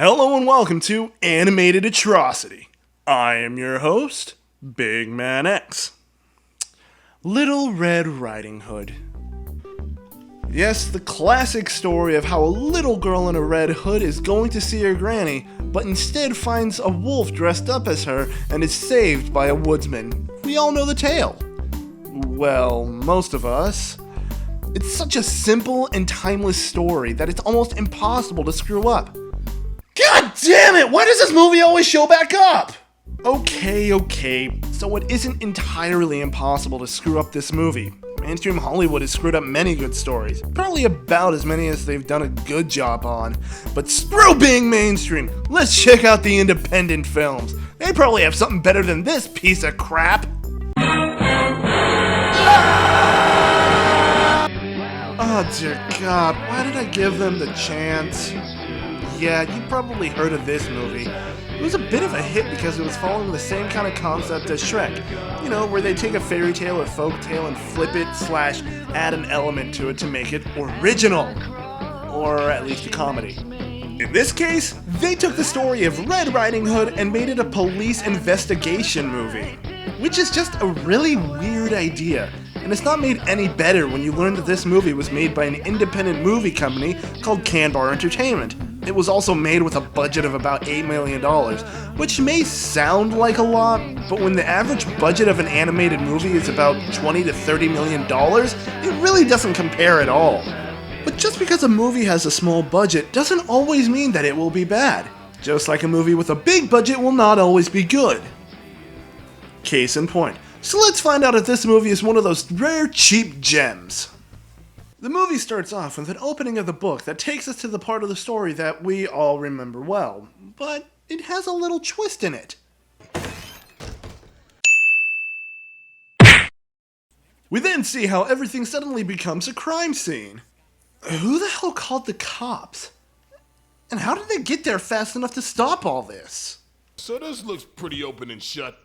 Hello and welcome to Animated Atrocity. I am your host, Big Man X. Little Red Riding Hood. Yes, the classic story of how a little girl in a red hood is going to see her granny, but instead finds a wolf dressed up as her and is saved by a woodsman. We all know the tale. Well, most of us. It's such a simple and timeless story that it's almost impossible to screw up. God damn it! Why does this movie always show back up? Okay, so it isn't entirely impossible to screw up this movie. Mainstream Hollywood has screwed up many good stories, probably about as many as they've done a good job on. But screw being mainstream, let's check out the independent films. They probably have something better than this piece of crap. Oh dear God, why did I give them the chance? Yeah, you probably heard of this movie. It was a bit of a hit because it was following the same kind of concept as Shrek. You know, where they take a fairy tale or folk tale and flip it / add an element to it to make it original. Or at least a comedy. In this case, they took the story of Red Riding Hood and made it a police investigation movie. Which is just a really weird idea. And it's not made any better when you learn that this movie was made by an independent movie company called Canbar Entertainment. It was also made with a budget of about $8 million, which may sound like a lot, but when the average budget of an animated movie is about $20 to $30 million, it really doesn't compare at all. But just because a movie has a small budget doesn't always mean that it will be bad. Just like a movie with a big budget will not always be good. Case in point. So let's find out if this movie is one of those rare cheap gems. The movie starts off with an opening of the book that takes us to the part of the story that we all remember well, but it has a little twist in it. We then see how everything suddenly becomes a crime scene. Who the hell called the cops? And how did they get there fast enough to stop all this? So this looks pretty open and shut.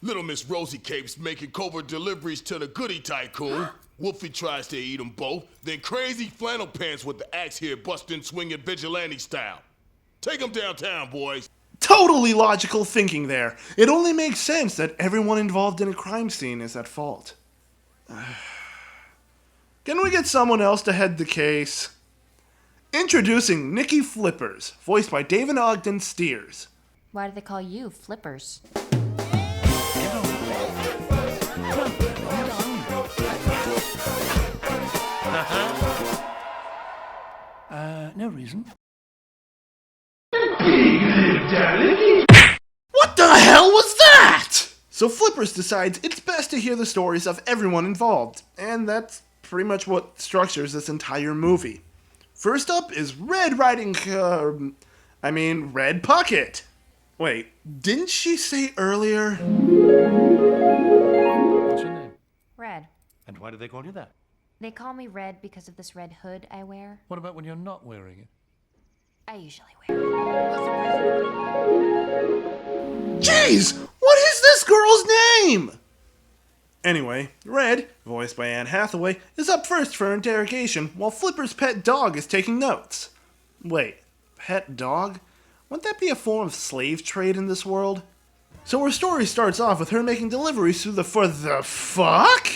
Little Miss Rosie Capes making covert deliveries to the goody tycoon. Wolfie tries to eat them both. Then Crazy Flannel Pants with the axe here busting swinging vigilante style. Take them downtown, boys. Totally logical thinking there. It only makes sense that everyone involved in a crime scene is at fault. Can we get someone else to head the case? Introducing Nikki Flippers, voiced by David Ogden Stiers. Why do they call you Flippers? No reason. What the hell was that? So Flippers decides it's best to hear the stories of everyone involved, and that's pretty much what structures this entire movie. First up is Red Pucket. Wait, didn't she say earlier? What's your name? Red. And why do they call you that? They call me Red because of this red hood I wear. What about when you're not wearing it? I usually wear it. Jeez, what is this girl's name? Anyway, Red, voiced by Anne Hathaway, is up first for interrogation while Flipper's pet dog is taking notes. Wait, pet dog? Wouldn't that be a form of slave trade in this world? So her story starts off with her making deliveries through the fuck?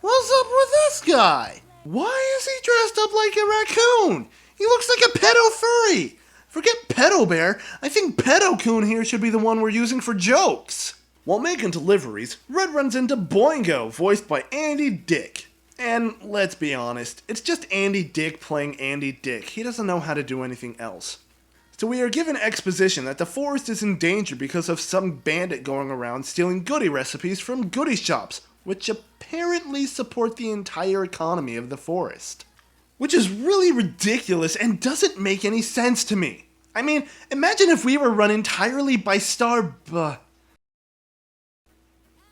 What's up with this guy? Why is he dressed up like a raccoon? He looks like a pedo furry. Forget pedo bear, I think pedo-coon here should be the one we're using for jokes. While making deliveries, Red runs into Boingo, voiced by Andy Dick. And let's be honest, it's just Andy Dick playing Andy Dick. He doesn't know how to do anything else. So we are given exposition that the forest is in danger because of some bandit going around stealing goodie recipes from goodie shops, which apparently support the entire economy of the forest. Which is really ridiculous and doesn't make any sense to me. I mean, imagine if we were run entirely by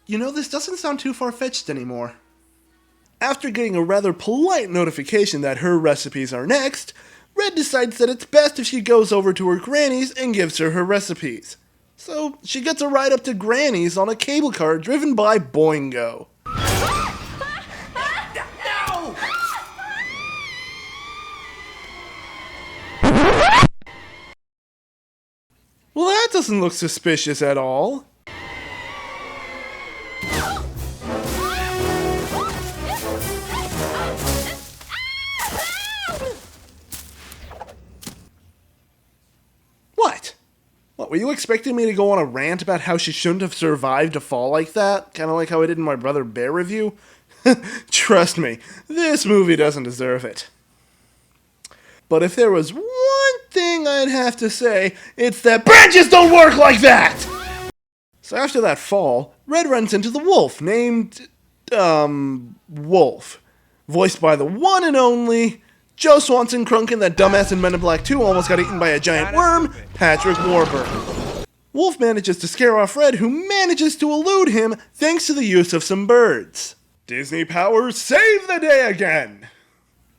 You know, this doesn't sound too far-fetched anymore. After getting a rather polite notification that her recipes are next, Red decides that it's best if she goes over to her granny's and gives her recipes. So she gets a ride up to Granny's on a cable car driven by Boingo. Well, that doesn't look suspicious at all. What? What, were you expecting me to go on a rant about how she shouldn't have survived a fall like that? Kind of like how I did in my Brother Bear review? Trust me, this movie doesn't deserve it. But if there was one thing I'd have to say, it's that branches don't work like that! So after that fall, Red runs into the wolf named, Wolf. Voiced by the one and only Joe Swanson Crunk and that dumbass in Men in Black 2 almost got eaten by a giant worm, Patrick Warburton. Wolf manages to scare off Red, who manages to elude him thanks to the use of some birds. Disney powers save the day again!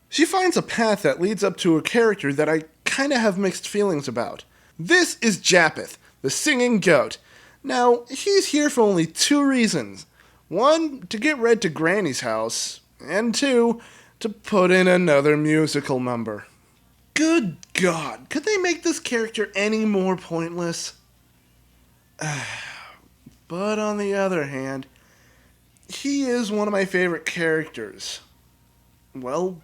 She finds a path that leads up to a character that I kinda have mixed feelings about. This is Japheth, the singing goat. Now, he's here for only 2 reasons. 1, to get Red to Granny's house, and 2, to put in another musical number. Good God, could they make this character any more pointless? But on the other hand, he is one of my favorite characters. Well,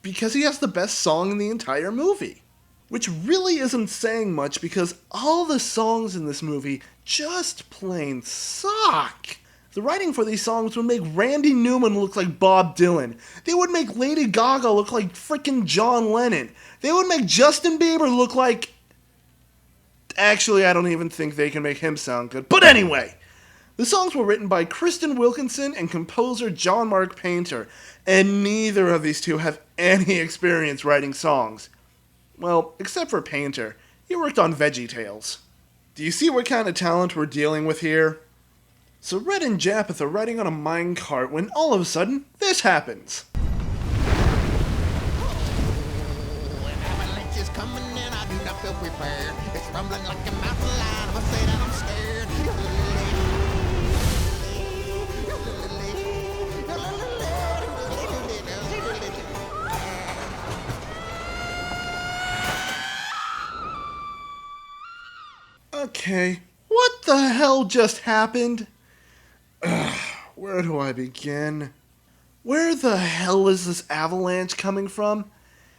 because he has the best song in the entire movie. Which really isn't saying much because all the songs in this movie just plain suck. The writing for these songs would make Randy Newman look like Bob Dylan. They would make Lady Gaga look like frickin' John Lennon. They would make Justin Bieber look like... Actually, I don't even think they can make him sound good. But anyway, the songs were written by Kristen Wilkinson and composer John Mark Painter, and neither of these two have any experience writing songs. Well, except for Painter. He worked on VeggieTales. Do you see what kind of talent we're dealing with here? So Red and Japheth are riding on a minecart when all of a sudden, this happens. Avalanche is coming and I do not feel prepared. It's rumbling like a mountain lion. I must say that I'm scared. Okay, what the hell just happened? Where do I begin? Where the hell is this avalanche coming from?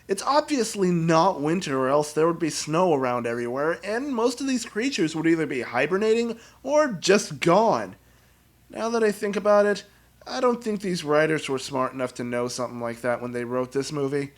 It's obviously not winter or else there would be snow around everywhere, and most of these creatures would either be hibernating or just gone. Now that I think about it, I don't think these writers were smart enough to know something like that when they wrote this movie.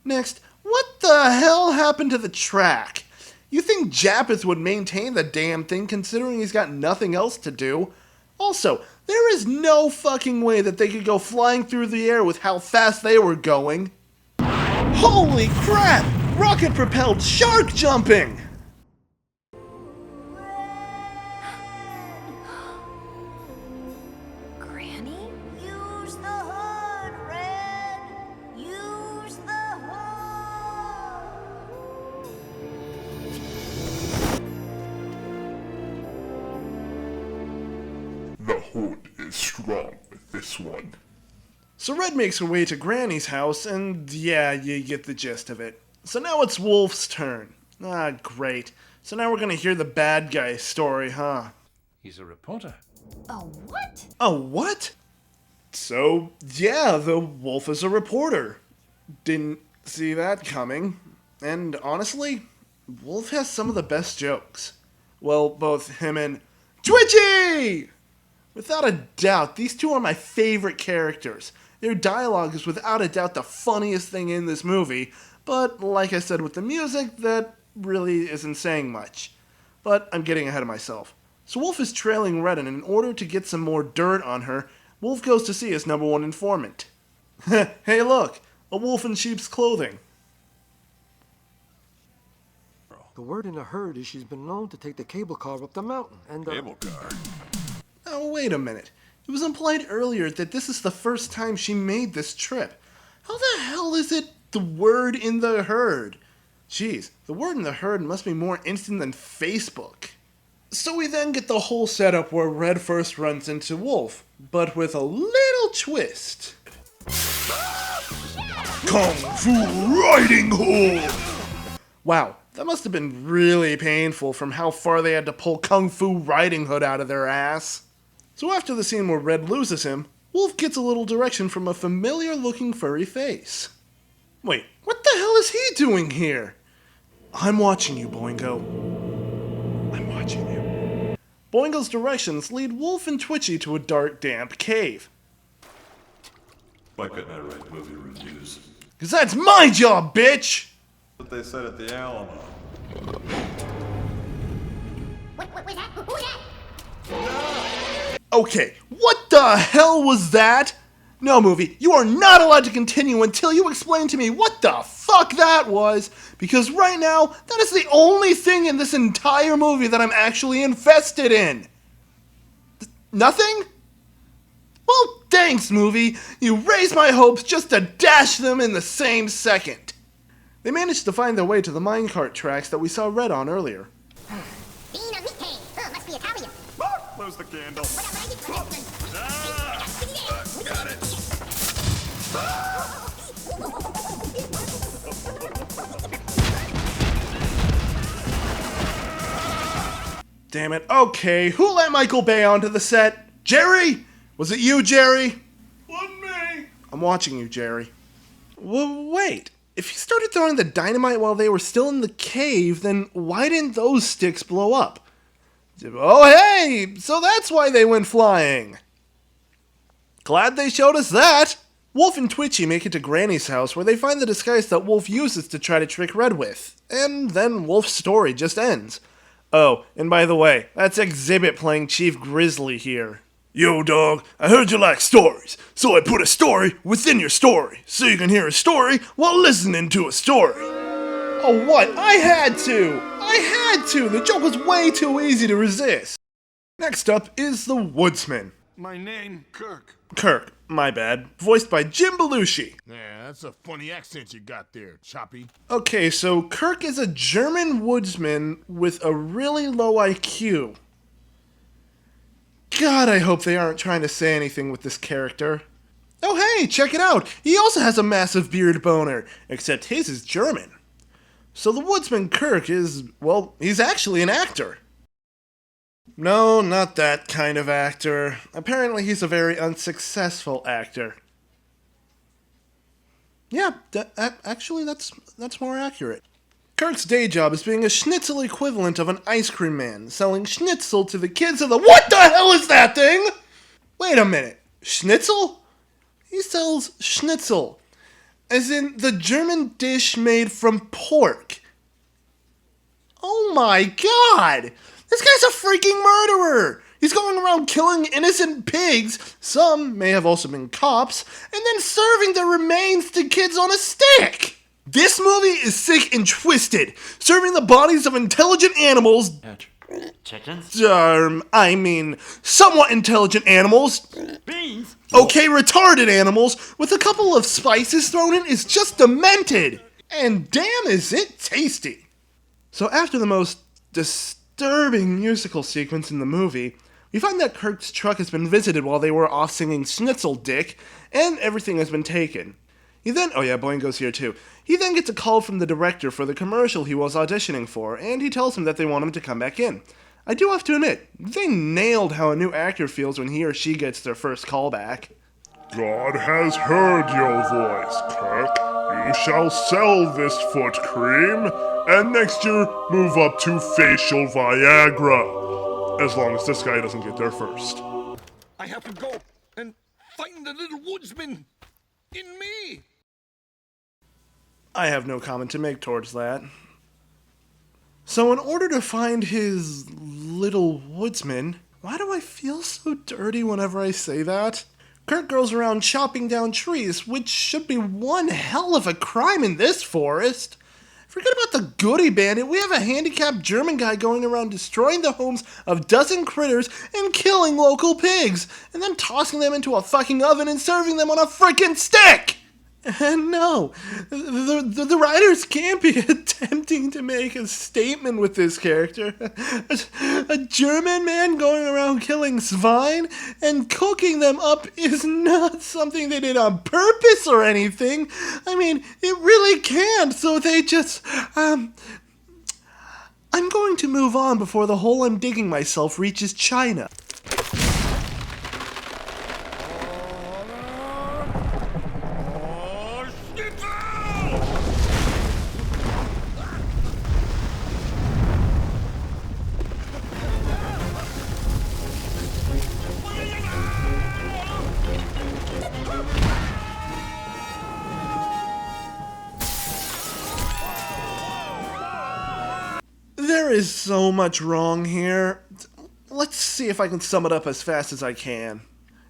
Next, what the hell happened to the track? You think Japheth would maintain the damn thing considering he's got nothing else to do? Also, there is no fucking way that they could go flying through the air with how fast they were going. Holy crap! Rocket-propelled shark jumping! Granny? Use the hood, Red! Use the hood! The hood is strong with this one. So Red makes her way to Granny's house, and yeah, you get the gist of it. So now it's Wolf's turn. Ah, great. So now we're gonna hear the bad guy's story, huh? He's a reporter. Oh, what? Oh, what? So, yeah, the wolf is a reporter. Didn't see that coming. And honestly, Wolf has some of the best jokes. Well, both him and Twitchy! Without a doubt, these two are my favorite characters. Their dialogue is without a doubt the funniest thing in this movie, but like I said with the music, that really isn't saying much. But I'm getting ahead of myself. So Wolf is trailing Red, and in order to get some more dirt on her, Wolf goes to see his number one informant. Hey look, a wolf in sheep's clothing. The word in the herd is she's been known to take the cable car up the mountain, and Cable car. Oh, wait a minute. It was implied earlier that this is the first time she made this trip. How the hell is it the word in the herd? Jeez, the word in the herd must be more instant than Facebook. So we then get the whole setup where Red first runs into Wolf, but with a little twist. Kung Fu Riding Hood! Wow, That must have been really painful from how far they had to pull Kung Fu Riding Hood out of their ass. So after the scene where Red loses him, Wolf gets a little direction from a familiar-looking furry face. Wait, what the hell is he doing here? I'm watching you, Boingo. I'm watching you. Boingo's directions lead Wolf and Twitchy to a dark, damp cave. Why couldn't I write movie reviews? 'Cause that's my job, bitch! What they said at the Alamo. What was that? Who was that? Okay, what the hell was that? No, movie, you are not allowed to continue until you explain to me what the fuck that was, because right now, that is the only thing in this entire movie that I'm actually invested in. Nothing? Well, thanks, movie. You raised my hopes just to dash them in the same second. They managed to find their way to the minecart tracks that we saw Red on earlier. Bean on meat cane. Must be Italian. Close the candle. Got it. Damn it. Okay, who let Michael Bay onto the set? Jerry? Was it you, Jerry? Wasn't me. I'm watching you, Jerry. Well, wait. If you started throwing the dynamite while they were still in the cave, then why didn't those sticks blow up? Oh, hey! So that's why they went flying. Glad they showed us that. Wolf and Twitchy make it to Granny's house where they find the disguise that Wolf uses to try to trick Red with. And then Wolf's story just ends. Oh, and by the way, that's Exhibit playing Chief Grizzly here. Yo, dog, I heard you like stories, so I put a story within your story, so you can hear a story while listening to a story. Oh, what? I had to! The joke was way too easy to resist. Next up is the Woodsman. My name, Kirk. Kirk, my bad, voiced by Jim Belushi. Yeah, that's a funny accent you got there, Choppy. Okay, so Kirk is a German woodsman with a really low IQ. God, I hope they aren't trying to say anything with this character. Oh hey, check it out! He also has a massive beard boner, except his is German. So the woodsman Kirk is, well, he's actually an actor. No, not that kind of actor. Apparently he's a very unsuccessful actor. Yeah, actually that's more accurate. Kirk's day job is being a schnitzel equivalent of an ice cream man, selling schnitzel to the kids of the— What the hell is that thing? Wait a minute. Schnitzel? He sells schnitzel, as in the German dish made from pork. Oh my god! This guy's a freaking murderer! He's going around killing innocent pigs, some may have also been cops, and then serving their remains to kids on a stick! This movie is sick and twisted, serving the bodies of intelligent animals— Chickens? somewhat intelligent animals— Beans? Okay, retarded animals, with a couple of spices thrown in is just demented! And damn is it tasty! So after the most disturbing musical sequence in the movie, we find that Kirk's truck has been visited while they were off singing Schnitzel Dick, and everything has been taken. He then— oh yeah, Boingo's here too. He then gets a call from the director for the commercial he was auditioning for, and he tells him that they want him to come back in. I do have to admit, they nailed how a new actor feels when he or she gets their first call back. God has heard your voice, Kirk. You shall sell this foot cream, and next year move up to facial Viagra. As long as this guy doesn't get there first. I have to go and find the little woodsman in me. I have no comment to make towards that. So in order to find his little woodsman— why do I feel so dirty whenever I say that? Kirk goes around chopping down trees, which should be one hell of a crime in this forest. Forget about the goody bandit, we have a handicapped German guy going around destroying the homes of dozen critters and killing local pigs, and then tossing them into a fucking oven and serving them on a frickin' stick! And no, the writers can't be attempting to make a statement with this character. A German man going around killing swine and cooking them up is not something they did on purpose or anything. I mean, it really can't, so they just, to move on before the hole I'm digging myself reaches China. There is so much wrong here. Let's see if I can sum it up as fast as I can.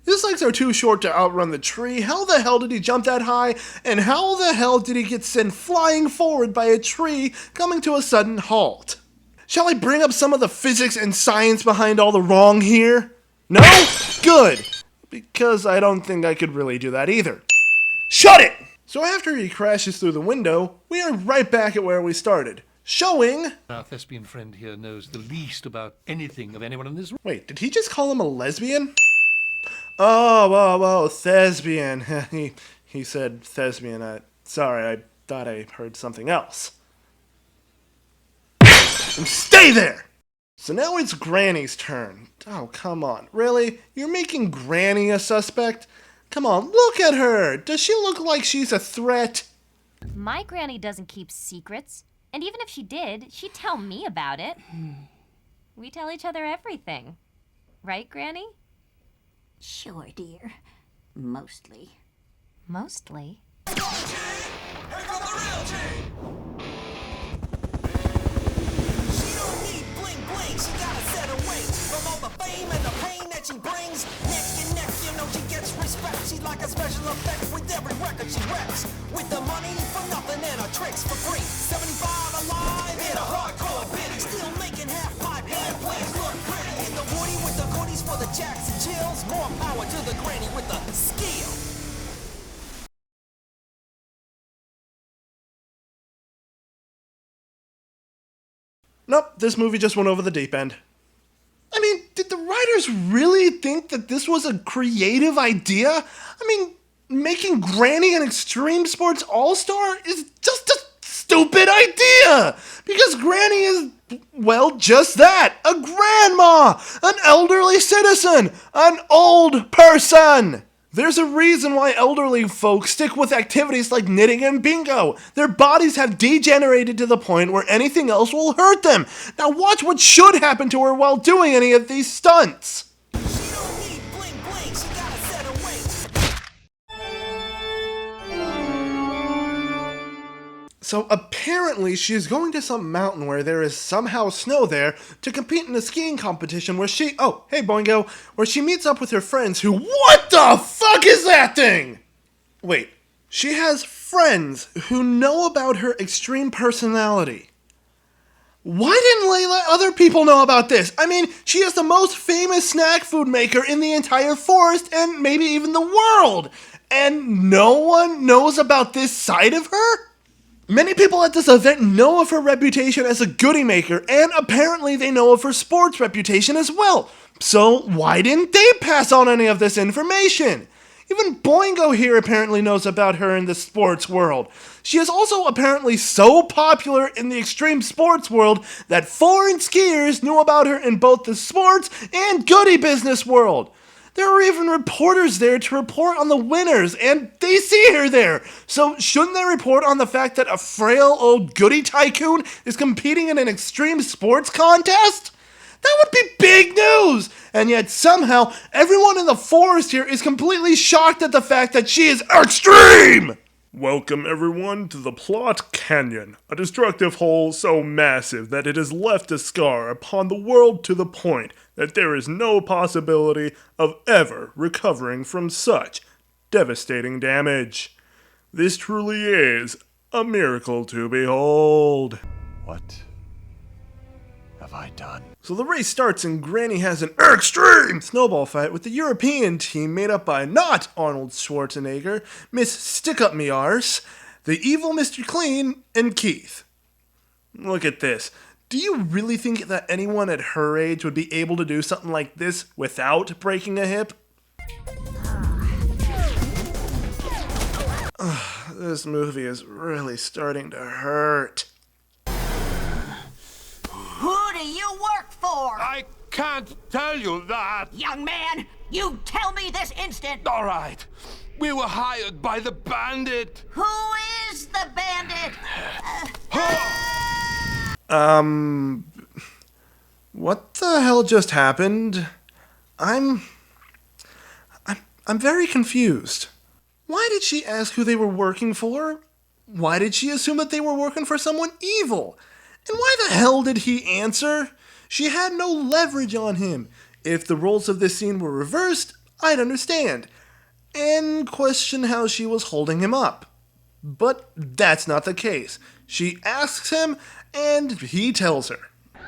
His legs are too short to outrun the tree. How the hell did he jump that high? And how the hell did he get sent flying forward by a tree coming to a sudden halt? Shall I bring up some of the physics and science behind all the wrong here? No? Good. Because I don't think I could really do that either. Shut it! So after he crashes through the window, we are right back at where we started. Showing... Our thespian friend here knows the least about anything of anyone in this room. Wait, did he just call him a lesbian? Oh, thespian. he said thespian. Sorry, I thought I heard something else. And stay there! So now it's Granny's turn. Oh, come on. Really? You're making Granny a suspect? Come on, look at her! Does she look like she's a threat? My granny doesn't keep secrets. And even if she did, she'd tell me about it. We tell each other everything. Right, Granny? Sure, dear. Mostly. Mostly. Here come the real G! She don't need bling bling, she got a set of wings. From all the fame and the pain that she brings, neck, you know she gets respect. She's like a special effect with every record she wrecks. With the money for nothing and her tricks for free. 75 alive in a hardcore bitty. Still making half pipe and plays look pretty. In the Woody with the goodies for the jacks and chills. More power to the granny with the skill. Nope, this movie just went over the deep end. I mean, did the writers really think that this was a creative idea? I mean, making Granny an extreme sports all-star is just a stupid idea! Because Granny is, well, just that. A grandma! An elderly citizen! An old person! There's a reason why elderly folks stick with activities like knitting and bingo. Their bodies have degenerated to the point where anything else will hurt them. Now watch what should happen to her while doing any of these stunts. She don't need bling bling, she got a set of wings. So apparently she is going to some mountain where there is somehow snow there to compete in a skiing competition where she, oh, hey Boingo, where she meets up with her friends who, what the fuck is that thing? Wait, she has friends who know about her extreme personality. Why didn't they let other people know about this? I mean, she is the most famous snack food maker in the entire forest and maybe even the world. And no one knows about this side of her? Many people at this event know of her reputation as a goodie maker, and apparently they know of her sports reputation as well. So why didn't they pass on any of this information? Even Boingo here apparently knows about her in the sports world. She is also apparently so popular in the extreme sports world that foreign skiers knew about her in both the sports and goodie business world. There were even reporters there to report on the winners, and they see her there. So shouldn't they report on the fact that a frail old goody tycoon is competing in an extreme sports contest? That would be big news! And yet somehow everyone in the forest here is completely shocked at the fact that she is extreme! Welcome everyone to the Plot Canyon, a destructive hole so massive that it has left a scar upon the world to the point that there is no possibility of ever recovering from such devastating damage. This truly is a miracle to behold. What have I done? So the race starts and Granny has an extreme snowball fight with the European team made up by not Arnold Schwarzenegger, Miss Stick-Up-Me-Arse, the evil Mr. Clean, and Keith. Look at this. Do you really think that anyone at her age would be able to do something like this without breaking a hip? This movie is really starting to hurt. Who do for? I can't tell you that. Young man, you tell me this instant. All right. We were hired by the bandit. Who is the bandit? What the hell just happened? I'm very confused. Why did she ask who they were working for? Why did she assume that they were working for someone evil? And why the hell did he answer? She had no leverage on him. If the roles of this scene were reversed, I'd understand. And question how she was holding him up. But that's not the case. She asks him, and he tells her.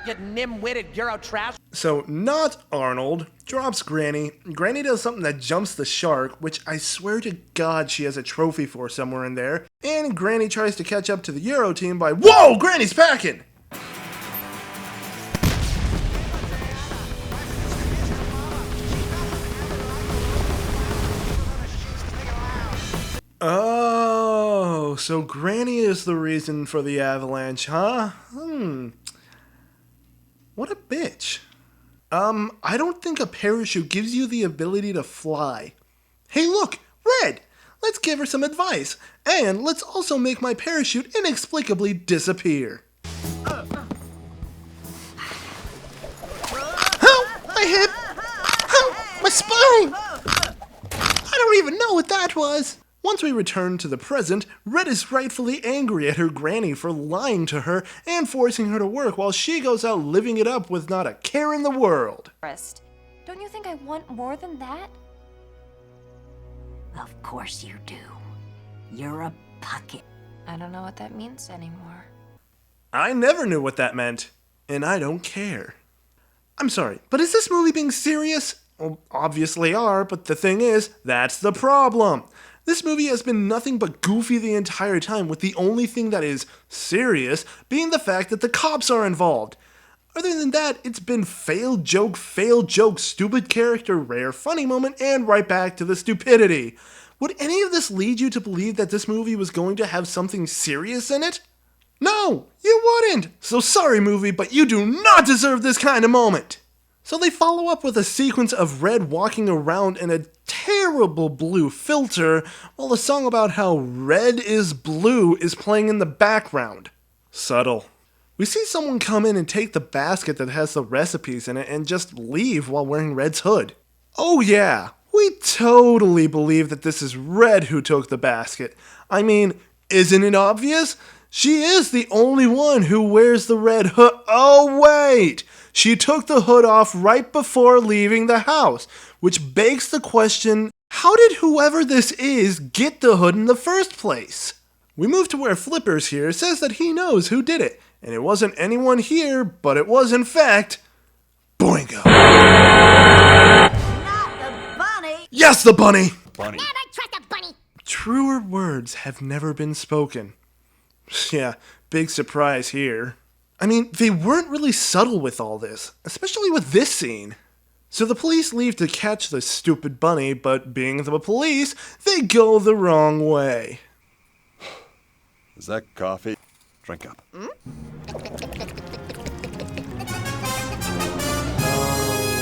You nim-witted Euro trash. So, not Arnold drops Granny. Granny does something that jumps the shark, which I swear to God she has a trophy for somewhere in there. And Granny tries to catch up to the Euro team by, whoa, Granny's packing! Oh, so Granny is the reason for the avalanche, huh? What a bitch. I don't think a parachute gives you the ability to fly. Hey look, Red! Let's give her some advice. And let's also make my parachute inexplicably disappear. Help! My hip! Help! My spine! I don't even know what that was. Once we return to the present, Red is rightfully angry at her granny for lying to her and forcing her to work while she goes out living it up with not a care in the world. Don't you think I want more than that? Of course you do. You're a pucket. I don't know what that means anymore. I never knew what that meant, and I don't care. I'm sorry, but is this movie being serious? Well, obviously are, but the thing is, that's the problem. This movie has been nothing but goofy the entire time, with the only thing that is serious being the fact that the cops are involved. Other than that, it's been failed joke, stupid character, rare funny moment, and right back to the stupidity. Would any of this lead you to believe that this movie was going to have something serious in it? No, you wouldn't! So sorry movie, but you do not deserve this kind of moment! So they follow up with a sequence of Red walking around in a terrible blue filter, while a song about how red is blue is playing in the background. Subtle. We see someone come in and take the basket that has the recipes in it and just leave while wearing Red's hood. Oh yeah, we totally believe that this is Red who took the basket. I mean, isn't it obvious? She is the only one who wears the red hood. Oh wait! She took the hood off right before leaving the house, which begs the question, how did whoever this is get the hood in the first place? We move to where Flippers here says that he knows who did it, and it wasn't anyone here, but it was in fact, Boingo. Not the bunny! Yes, the bunny! Never trust a bunny. Truer words have never been spoken. Yeah, big surprise here. I mean, they weren't really subtle with all this, especially with this scene. So the police leave to catch the stupid bunny, but being the police, they go the wrong way. Is that coffee? Drink up.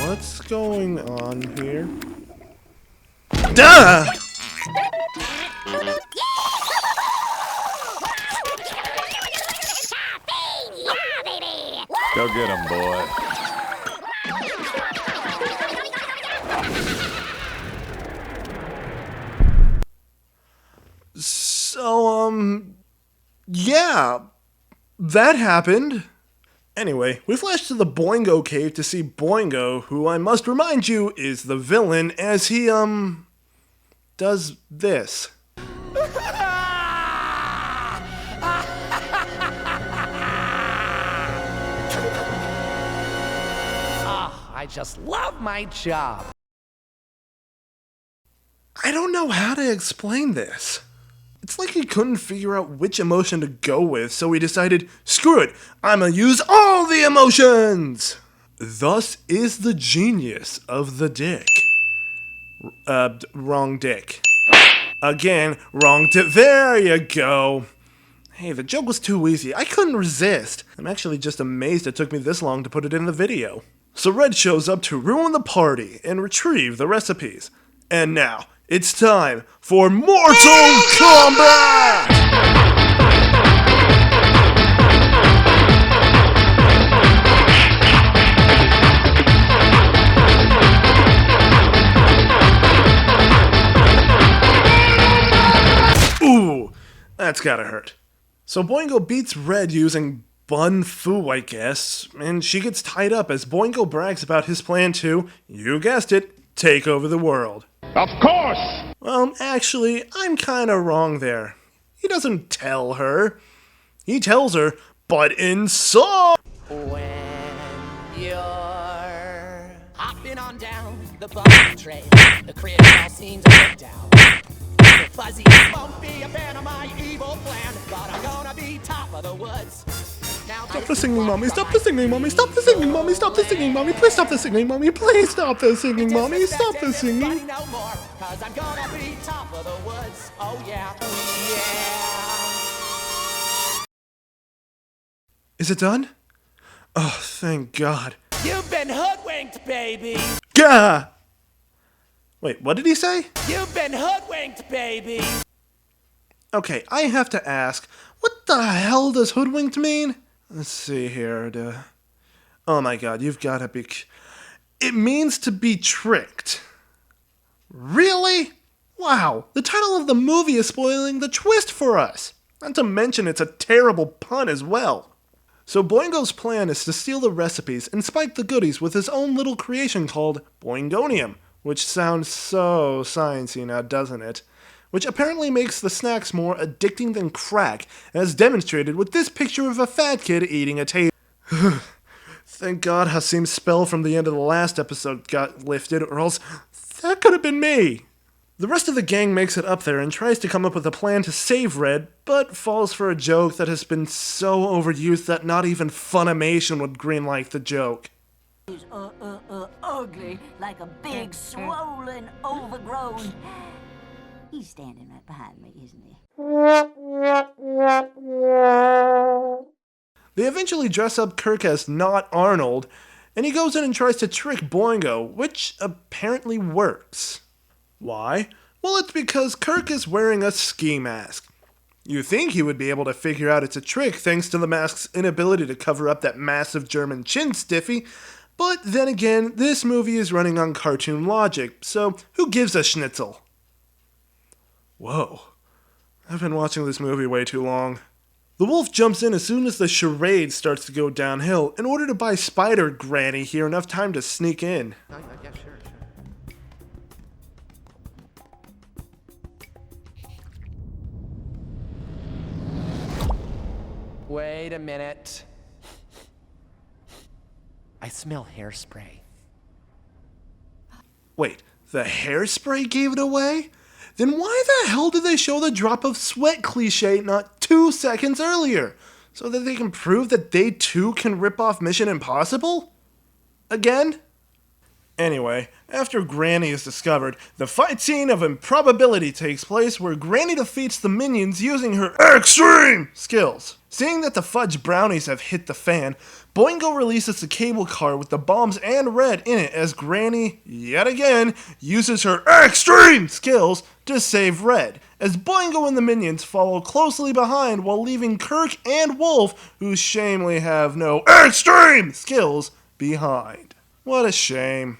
What's going on here? Duh! Go get him, boy. So, yeah, that happened. Anyway, we flash to the Boingo cave to see Boingo, who I must remind you is the villain, as he, does this. I just love my job. I don't know how to explain this. It's like he couldn't figure out which emotion to go with, so he decided, screw it, I'ma use all the emotions! Thus is the genius of the dick. Wrong dick. Again, wrong dick. There you go. Hey, the joke was too easy. I couldn't resist. I'm actually just amazed it took me this long to put it in the video. So Red shows up to ruin the party and retrieve the recipes. And now, it's time for Mortal Kombat! Ooh, that's gotta hurt. So Boingo beats Red using Bun Fu, I guess, and she gets tied up as Boingo brags about his plan to, you guessed it, take over the world. Of course! Well, actually, I'm kinda wrong there. He doesn't tell her. He tells her, but in song! When you're hopping on down the bumpy trail, the crib all seems to break down. The fuzzy won't be a fan of my evil plan, but I'm gonna be top of the woods. Now Stop the singing, mommy, stop the singing, mommy, stop the singing, mommy, stop the singing, mommy, please stop the singing, mommy, please stop the singing, mommy, stop the singing. no more, 'cause I'm gonna be top of the woods. Oh yeah, yeah. Is it done? Oh, thank God. You've been hoodwinked, baby. Gah! Wait, what did he say? You've been hoodwinked, baby. Okay, I have to ask, what the hell does hoodwinked mean? Let's see here. Oh my God, you've gotta be... It means to be tricked. Really? Wow, the title of the movie is spoiling the twist for us. Not to mention it's a terrible pun as well. So Boingo's plan is to steal the recipes and spike the goodies with his own little creation called Boingonium, which sounds so sciencey now, doesn't it? Which apparently makes the snacks more addicting than crack, as demonstrated with this picture of a fat kid eating a tater. Thank God Hasim's spell from the end of the last episode got lifted, or else that could have been me. The rest of the gang makes it up there and tries to come up with a plan to save Red, but falls for a joke that has been so overused that not even Funimation would greenlight the joke. He's ugly, like a big, swollen, overgrown. He's standing right behind me, isn't he? They eventually dress up Kirk as not Arnold, and he goes in and tries to trick Boingo, which apparently works. Why? Well, it's because Kirk is wearing a ski mask. You think he would be able to figure out it's a trick thanks to the mask's inability to cover up that massive German chin stiffy, but then again, this movie is running on cartoon logic, so who gives a schnitzel? Whoa, I've been watching this movie way too long. The wolf jumps in as soon as the charade starts to go downhill in order to buy Spider Granny here enough time to sneak in. Yeah, sure. Wait a minute. I smell hairspray. Wait, the hairspray gave it away? Then why the hell did they show the drop of sweat cliche not 2 seconds earlier? So that they can prove that they too can rip off Mission Impossible? Again? Anyway, after Granny is discovered, the fight scene of improbability takes place where Granny defeats the minions using her extreme skills. Seeing that the fudge brownies have hit the fan, Boingo releases the cable car with the bombs and Red in it as Granny, yet again, uses her extreme skills to save Red, as Boingo and the minions follow closely behind while leaving Kirk and Wolf, who shamefully have no extreme skills, behind. What a shame.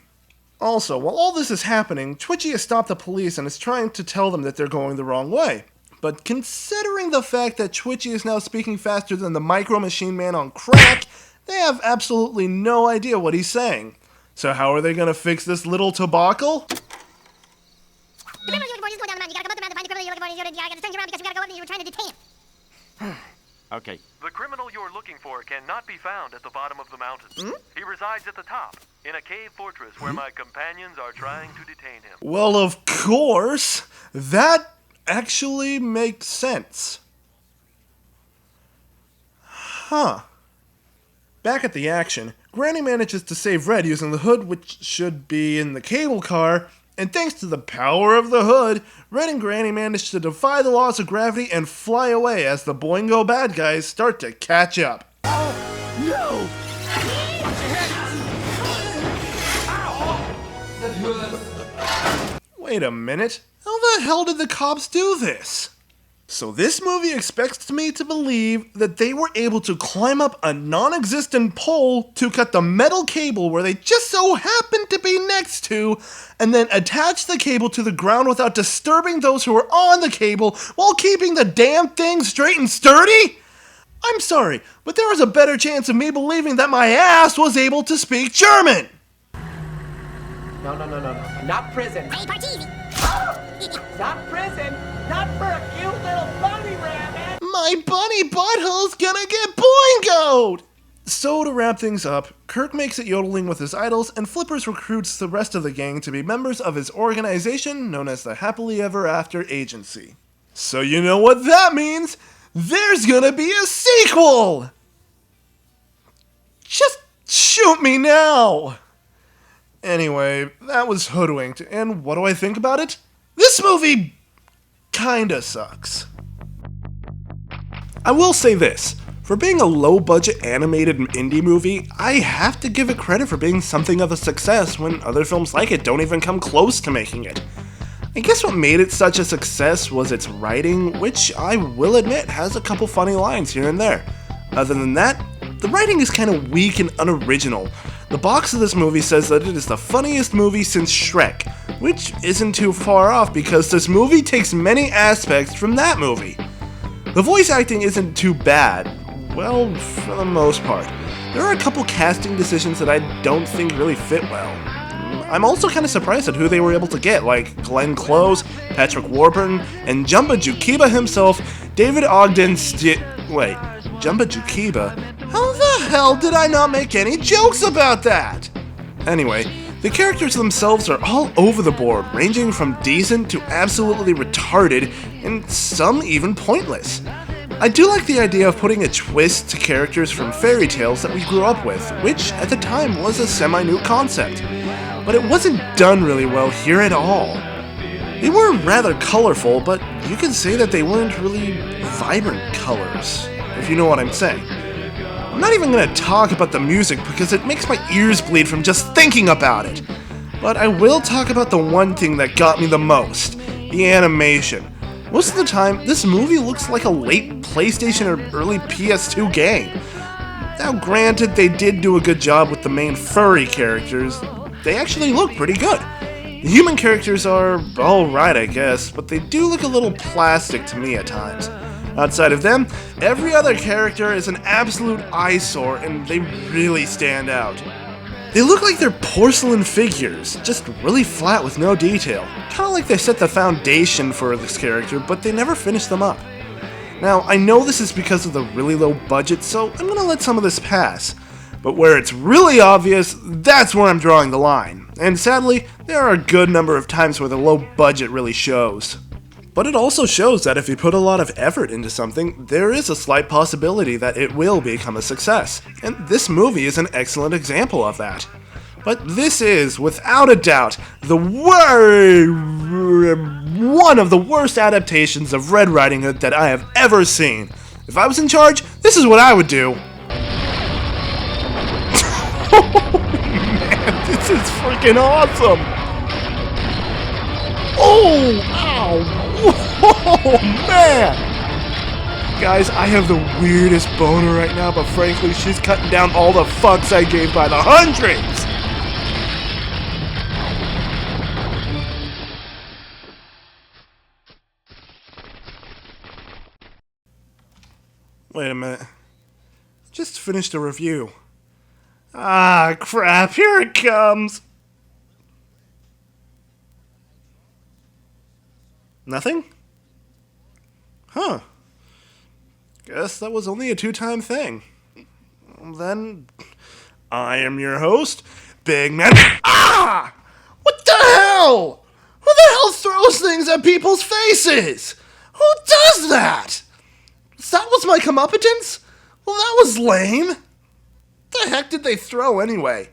Also, while all this is happening, Twitchy has stopped the police and is trying to tell them that they're going the wrong way. But considering the fact that Twitchy is now speaking faster than the Micro Machine Man on crack, they have absolutely no idea what he's saying. So how are they going to fix this little debacle? Okay. The criminal you're looking for cannot be found at the bottom of the mountain. He resides at the top, in a cave fortress where my companions are trying to detain him. Well, of course. That actually makes sense. Huh. Back at the action, Granny manages to save Red using the hood, which should be in the cable car, And thanks to the power of the hood, Red and Granny manage to defy the laws of gravity and fly away as the Boingo bad guys start to catch up. No! Wait a minute, how the hell did the cops do this? So this movie expects me to believe that they were able to climb up a non-existent pole to cut the metal cable where they just so happened to be next to, and then attach the cable to the ground without disturbing those who were on the cable while keeping the damn thing straight and sturdy? I'm sorry, but there was a better chance of me believing that my ass was able to speak German! No. Not prison. Not prison. Not for a cute little bunny rabbit. My bunny butthole's gonna get boingoed! So to wrap things up, Kirk makes it yodeling with his idols, and Flippers recruits the rest of the gang to be members of his organization known as the Happily Ever After Agency. So you know what that means? There's gonna be a sequel! Just shoot me now! Anyway, that was Hoodwinked, and what do I think about it? This movie kinda sucks. I will say this, for being a low-budget animated indie movie, I have to give it credit for being something of a success when other films like it don't even come close to making it. I guess what made it such a success was its writing, which I will admit has a couple funny lines here and there. Other than that, the writing is kind of weak and unoriginal. The box of this movie says that it is the funniest movie since Shrek, which isn't too far off because this movie takes many aspects from that movie. The voice acting isn't too bad, well, for the most part. There are a couple casting decisions that I don't think really fit well. I'm also kind of surprised at who they were able to get, like Glenn Close, Patrick Warburton, and Jumba Jookiba himself, David Ogden Wait, Jumba Jookiba? How the hell did I not make any jokes about that? Anyway, the characters themselves are all over the board, ranging from decent to absolutely retarded, and some even pointless. I do like the idea of putting a twist to characters from fairy tales that we grew up with, which at the time was a semi-new concept. But it wasn't done really well here at all. They were rather colorful, but you could say that they weren't really vibrant colors, if you know what I'm saying. I'm not even going to talk about the music because it makes my ears bleed from just thinking about it. But I will talk about the one thing that got me the most, the animation. Most of the time, this movie looks like a late PlayStation or early PS2 game. Now granted, they did do a good job with the main furry characters. They actually look pretty good. The human characters are alright, I guess, but they do look a little plastic to me at times. Outside of them, every other character is an absolute eyesore, and they really stand out. They look like they're porcelain figures, just really flat with no detail. Kinda like they set the foundation for this character, but they never finish them up. Now, I know this is because of the really low budget, so I'm gonna let some of this pass. But where it's really obvious, that's where I'm drawing the line. And sadly, there are a good number of times where the low budget really shows. But it also shows that if you put a lot of effort into something, there is a slight possibility that it will become a success. And this movie is an excellent example of that. But this is, without a doubt, one of the worst adaptations of Red Riding Hood that I have ever seen. If I was in charge, this is what I would do. Man, this is freaking awesome! Oh, ow! Whoa, man! Guys, I have the weirdest boner right now, but frankly, she's cutting down all the fucks I gave by the hundreds! Wait a minute. Just finished a review. Ah, crap, here it comes! Nothing? Huh. Guess that was only a 2-time thing. Then, I am your host, Big Man. Ah! What the hell? Who the hell throws things at people's faces? Who does that? That was my comeuppance? Well, that was lame. What the heck did they throw anyway?